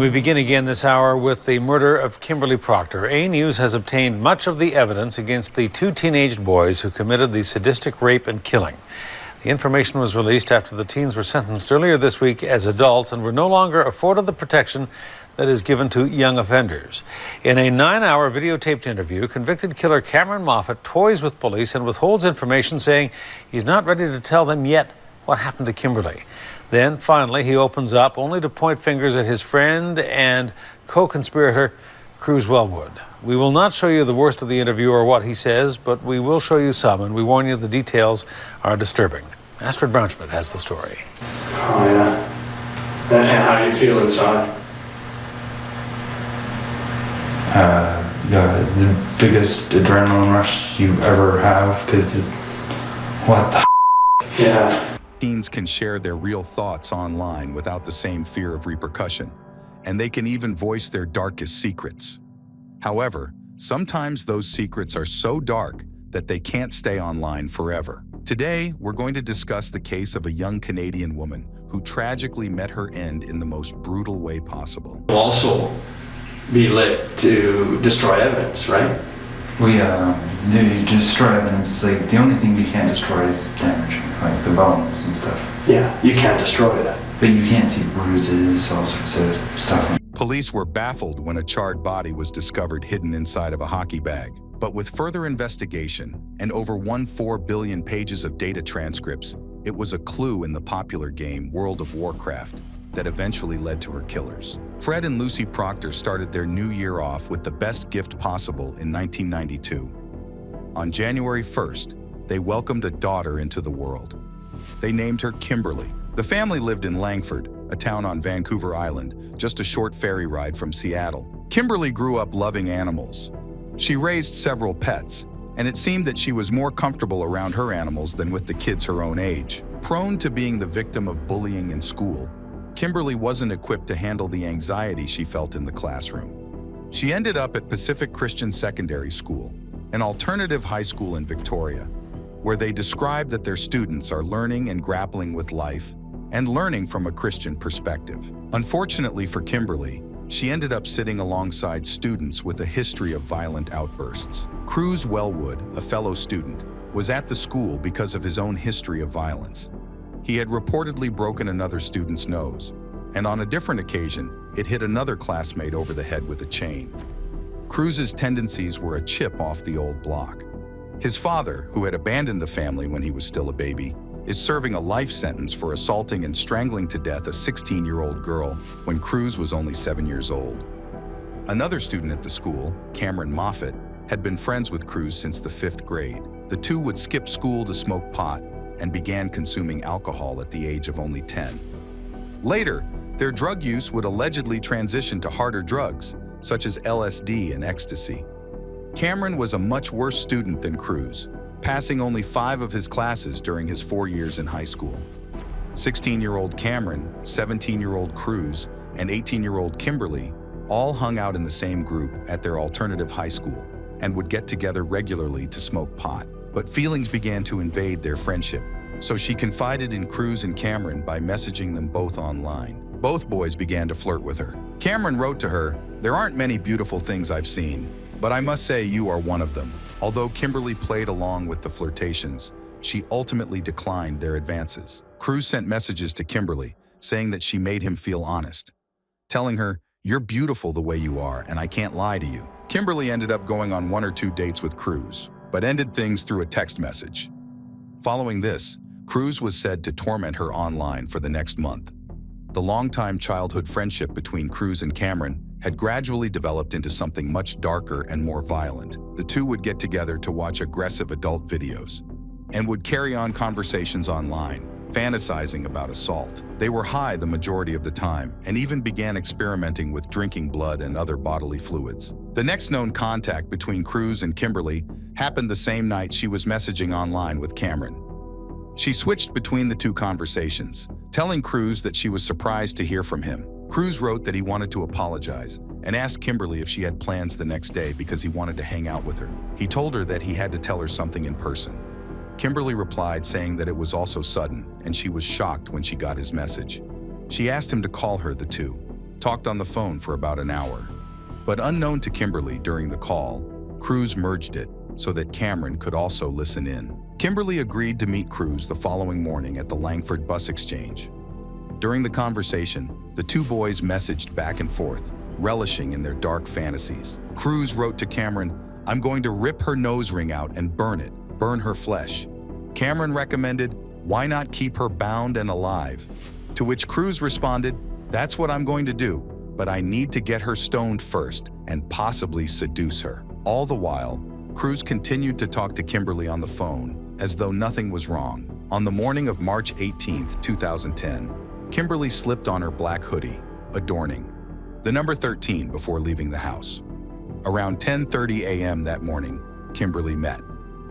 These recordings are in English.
We begin again this hour with the murder of Kimberly Proctor. A News has obtained much of the evidence against the two teenage boys who committed the sadistic rape and killing. The information was released after the teens were sentenced earlier this week as adults and were no longer afforded the protection that is given to young offenders. In a 9-hour videotaped interview, convicted killer Cameron Moffat toys with police and withholds information, saying he's not ready to tell them yet what happened to Kimberly. Then, finally, he opens up, only to point fingers at his friend and co-conspirator, Cruz Wellwood. We will not show you the worst of the interview or what he says, but we will show you some, and we warn you the details are disturbing. Astrid Brownschmidt has the story. Oh, yeah. And how do you feel inside? The biggest adrenaline rush you ever have, because it's, what the f***? Yeah. Teens can share their real thoughts online without the same fear of repercussion, and they can even voice their darkest secrets. However, sometimes those secrets are so dark that they can't stay online forever. Today, we're going to discuss the case of a young Canadian woman who tragically met her end in the most brutal way possible. Will also be lit to destroy evidence, right? You destroy evidence. Like, the only thing you can't destroy is damage, like the bones and stuff. Yeah, you can't destroy that. But you can't see bruises, all sorts of stuff. Police were baffled when a charred body was discovered hidden inside of a hockey bag. But with further investigation and over 1.4 billion pages of data transcripts, it was a clue in the popular game World of Warcraft that eventually led to her killers. Fred and Lucy Proctor started their new year off with the best gift possible in 1992. On January 1st, they welcomed a daughter into the world. They named her Kimberly. The family lived in Langford, a town on Vancouver Island, just a short ferry ride from Seattle. Kimberly grew up loving animals. She raised several pets, and it seemed that she was more comfortable around her animals than with the kids her own age. Prone to being the victim of bullying in school, Kimberly wasn't equipped to handle the anxiety she felt in the classroom. She ended up at Pacific Christian Secondary School, an alternative high school in Victoria, where they describe that their students are learning and grappling with life and learning from a Christian perspective. Unfortunately for Kimberly, she ended up sitting alongside students with a history of violent outbursts. Cruz Wellwood, a fellow student, was at the school because of his own history of violence. He had reportedly broken another student's nose, and on a different occasion, it hit another classmate over the head with a chain. Cruz's tendencies were a chip off the old block. His father, who had abandoned the family when he was still a baby, is serving a life sentence for assaulting and strangling to death a 16-year-old girl when Cruz was only 7 years old. Another student at the school, Cameron Moffat, had been friends with Cruz since the 5th grade. The two would skip school to smoke pot and began consuming alcohol at the age of only 10. Later, their drug use would allegedly transition to harder drugs, such as LSD and ecstasy. Cameron was a much worse student than Cruz, passing only 5 of his classes during his 4 years in high school. 16-year-old Cameron, 17-year-old Cruz, and 18-year-old Kimberly all hung out in the same group at their alternative high school and would get together regularly to smoke pot. But feelings began to invade their friendship, so she confided in Cruz and Cameron by messaging them both online. Both boys began to flirt with her. Cameron wrote to her, "There aren't many beautiful things I've seen, but I must say you are one of them." Although Kimberly played along with the flirtations, she ultimately declined their advances. Cruz sent messages to Kimberly, saying that she made him feel honest, telling her, "You're beautiful the way you are, and I can't lie to you." Kimberly ended up going on 1 or 2 dates with Cruz, but ended things through a text message. Following this, Cruz was said to torment her online for the next month. The longtime childhood friendship between Cruz and Cameron had gradually developed into something much darker and more violent. The two would get together to watch aggressive adult videos and would carry on conversations online, fantasizing about assault. They were high the majority of the time and even began experimenting with drinking blood and other bodily fluids. The next known contact between Cruz and Kimberly happened the same night she was messaging online with Cameron. She switched between the two conversations, telling Cruz that she was surprised to hear from him. Cruz wrote that he wanted to apologize and asked Kimberly if she had plans the next day because he wanted to hang out with her. He told her that he had to tell her something in person. Kimberly replied saying that it was also sudden and she was shocked when she got his message. She asked him to call her, the two talked on the phone for about an hour. But unknown to Kimberly during the call, Cruz merged it so that Cameron could also listen in. Kimberly agreed to meet Cruz the following morning at the Langford bus exchange. During the conversation, the two boys messaged back and forth, relishing in their dark fantasies. Cruz wrote to Cameron, "I'm going to rip her nose ring out and burn her flesh." Cameron recommended, "Why not keep her bound and alive?" To which Cruz responded, "That's what I'm going to do, but I need to get her stoned first and possibly seduce her." All the while, Cruz continued to talk to Kimberly on the phone as though nothing was wrong. On the morning of March 18, 2010, Kimberly slipped on her black hoodie, adorning the number 13 before leaving the house. Around 10:30 a.m. that morning, Kimberly met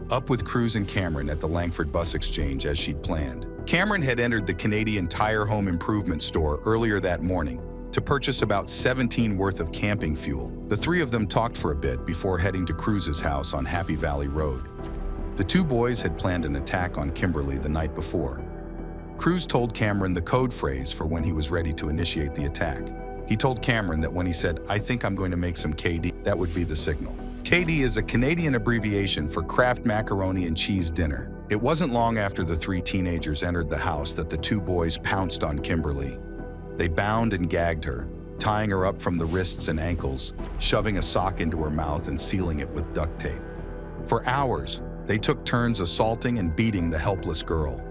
up with Cruz and Cameron at the Langford bus exchange as she'd planned. Cameron had entered the Canadian Tire Home Improvement store earlier that morning to purchase about $17 worth of camping fuel. The three of them talked for a bit before heading to Cruz's house on Happy Valley Road. The two boys had planned an attack on Kimberly the night before. Cruz told Cameron the code phrase for when he was ready to initiate the attack. He told Cameron that when he said, "I think I'm going to make some KD," that would be the signal. KD is a Canadian abbreviation for Kraft Macaroni and Cheese Dinner. It wasn't long after the three teenagers entered the house that the two boys pounced on Kimberly. They bound and gagged her, tying her up from the wrists and ankles, shoving a sock into her mouth and sealing it with duct tape. For hours, they took turns assaulting and beating the helpless girl,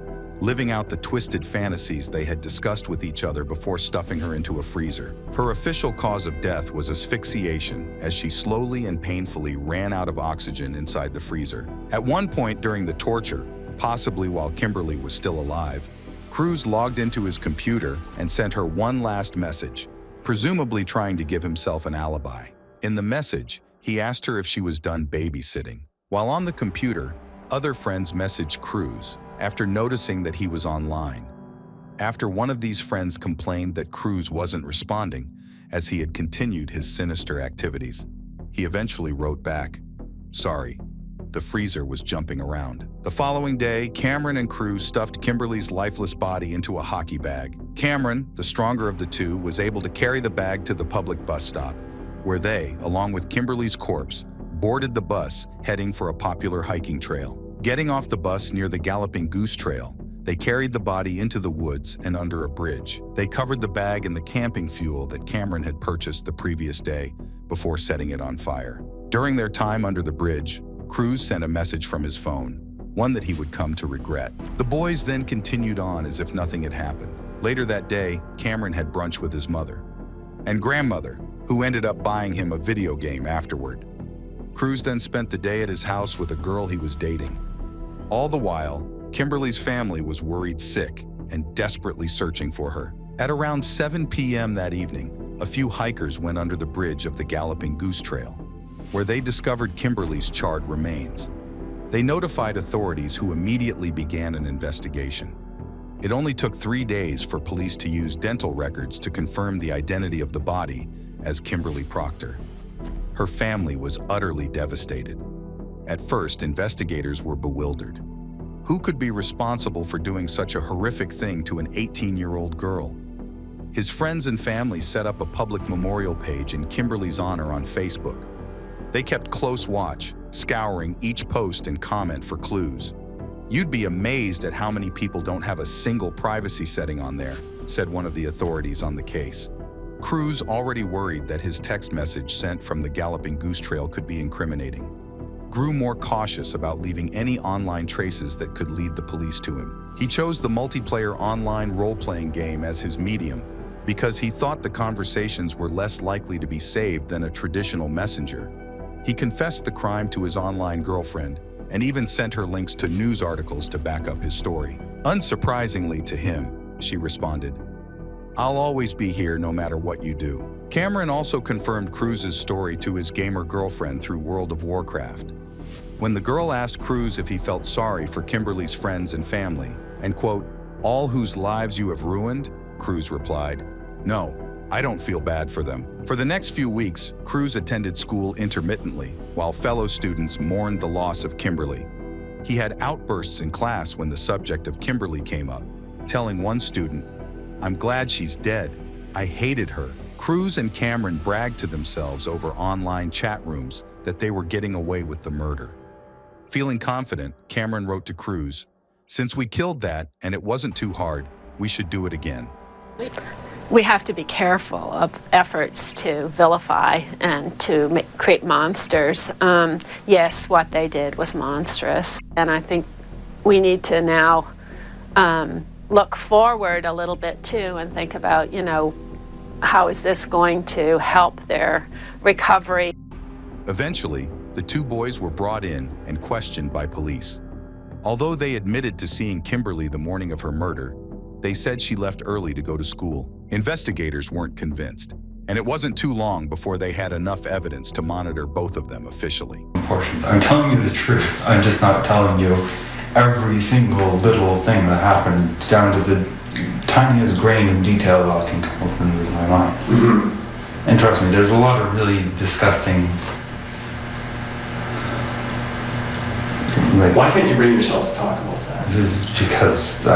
living out the twisted fantasies they had discussed with each other before stuffing her into a freezer. Her official cause of death was asphyxiation, as she slowly and painfully ran out of oxygen inside the freezer. At one point during the torture, possibly while Kimberly was still alive, Cruz logged into his computer and sent her one last message, presumably trying to give himself an alibi. In the message, he asked her if she was done babysitting. While on the computer, other friends messaged Cruz after noticing that he was online. After one of these friends complained that Cruz wasn't responding, as he had continued his sinister activities, he eventually wrote back, "Sorry, the freezer was jumping around." The following day, Cameron and Cruz stuffed Kimberly's lifeless body into a hockey bag. Cameron, the stronger of the two, was able to carry the bag to the public bus stop, where they, along with Kimberly's corpse, boarded the bus heading for a popular hiking trail. Getting off the bus near the Galloping Goose Trail, they carried the body into the woods and under a bridge. They covered the bag in the camping fuel that Cameron had purchased the previous day before setting it on fire. During their time under the bridge, Cruz sent a message from his phone, one that he would come to regret. The boys then continued on as if nothing had happened. Later that day, Cameron had brunch with his mother and grandmother, who ended up buying him a video game afterward. Cruz then spent the day at his house with a girl he was dating. All the while, Kimberly's family was worried sick and desperately searching for her. At around 7 p.m. that evening, a few hikers went under the bridge of the Galloping Goose Trail, where they discovered Kimberly's charred remains. They notified authorities, who immediately began an investigation. It only took 3 days for police to use dental records to confirm the identity of the body as Kimberly Proctor. Her family was utterly devastated. At first, investigators were bewildered. Who could be responsible for doing such a horrific thing to an 18-year-old girl? His friends and family set up a public memorial page in Kimberly's honor on Facebook. They kept close watch, scouring each post and comment for clues. "You'd be amazed at how many people don't have a single privacy setting on there," said one of the authorities on the case. Cruz, already worried that his text message sent from the Galloping Goose Trail could be incriminating, grew more cautious about leaving any online traces that could lead the police to him. He chose the multiplayer online role-playing game as his medium because he thought the conversations were less likely to be saved than a traditional messenger. He confessed the crime to his online girlfriend and even sent her links to news articles to back up his story. Unsurprisingly to him, she responded, "I'll always be here no matter what you do." Cameron also confirmed Cruz's story to his gamer girlfriend through World of Warcraft. When the girl asked Cruz if he felt sorry for Kimberly's friends and family, and quote, "all whose lives you have ruined," Cruz replied, "No, I don't feel bad for them." For the next few weeks, Cruz attended school intermittently, while fellow students mourned the loss of Kimberly. He had outbursts in class when the subject of Kimberly came up, telling one student, "I'm glad she's dead. I hated her," Cruz and Cameron bragged to themselves over online chat rooms that they were getting away with the murder. Feeling confident, Cameron wrote to Cruz, "Since we killed that and it wasn't too hard, we should do it again." We have to be careful of efforts to vilify and to create monsters. Yes, what they did was monstrous, and I think we need to now look forward a little bit too and think about, how is this going to help their recovery? Eventually, the two boys were brought in and questioned by police. Although they admitted to seeing Kimberly the morning of her murder, they said she left early to go to school. Investigators weren't convinced, and it wasn't too long before they had enough evidence to monitor both of them officially. Portions. I'm telling you the truth. I'm just not telling you every single little thing that happened down to the tiniest grain of detail that can come up into my mind. Mm-hmm. And trust me, there's a lot of really disgusting. Why can't you bring yourself to talk about that? Because.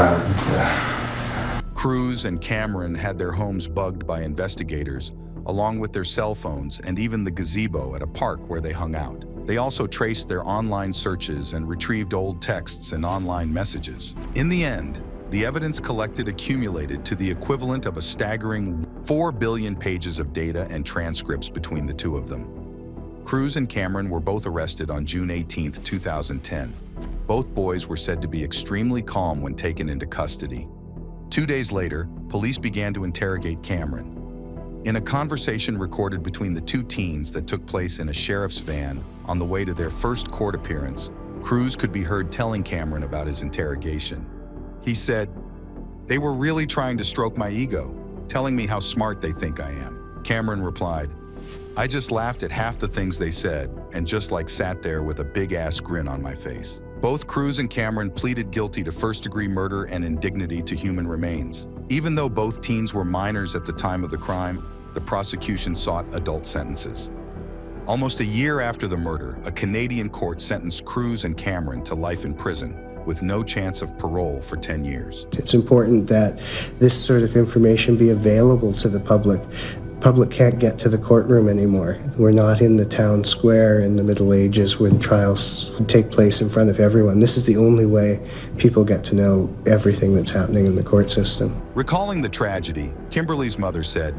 Cruz and Cameron had their homes bugged by investigators, along with their cell phones and even the gazebo at a park where they hung out. They also traced their online searches and retrieved old texts and online messages. In the end, the evidence collected accumulated to the equivalent of a staggering 4 billion pages of data and transcripts between the two of them. Cruz and Cameron were both arrested on June 18, 2010. Both boys were said to be extremely calm when taken into custody. 2 days later, police began to interrogate Cameron. In a conversation recorded between the two teens that took place in a sheriff's van on the way to their first court appearance, Cruz could be heard telling Cameron about his interrogation. He said, "They were really trying to stroke my ego, telling me how smart they think I am." Cameron replied, "I just laughed at half the things they said and just sat there with a big-ass grin on my face." Both Cruz and Cameron pleaded guilty to first-degree murder and indignity to human remains. Even though both teens were minors at the time of the crime, the prosecution sought adult sentences. Almost a year after the murder, a Canadian court sentenced Cruz and Cameron to life in prison with no chance of parole for 10 years. It's important that this sort of information be available to the public. Public can't get to the courtroom anymore. We're not in the town square in the Middle Ages when trials take place in front of everyone. This is the only way people get to know everything that's happening in the court system. Recalling the tragedy, Kimberly's mother said,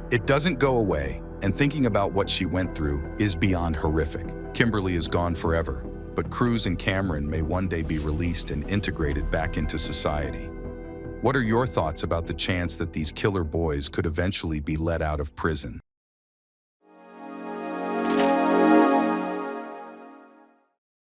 "It doesn't go away, and thinking about what she went through is beyond horrific. Kimberly is gone forever, but Cruz and Cameron may one day be released and integrated back into society." What are your thoughts about the chance that these killer boys could eventually be let out of prison?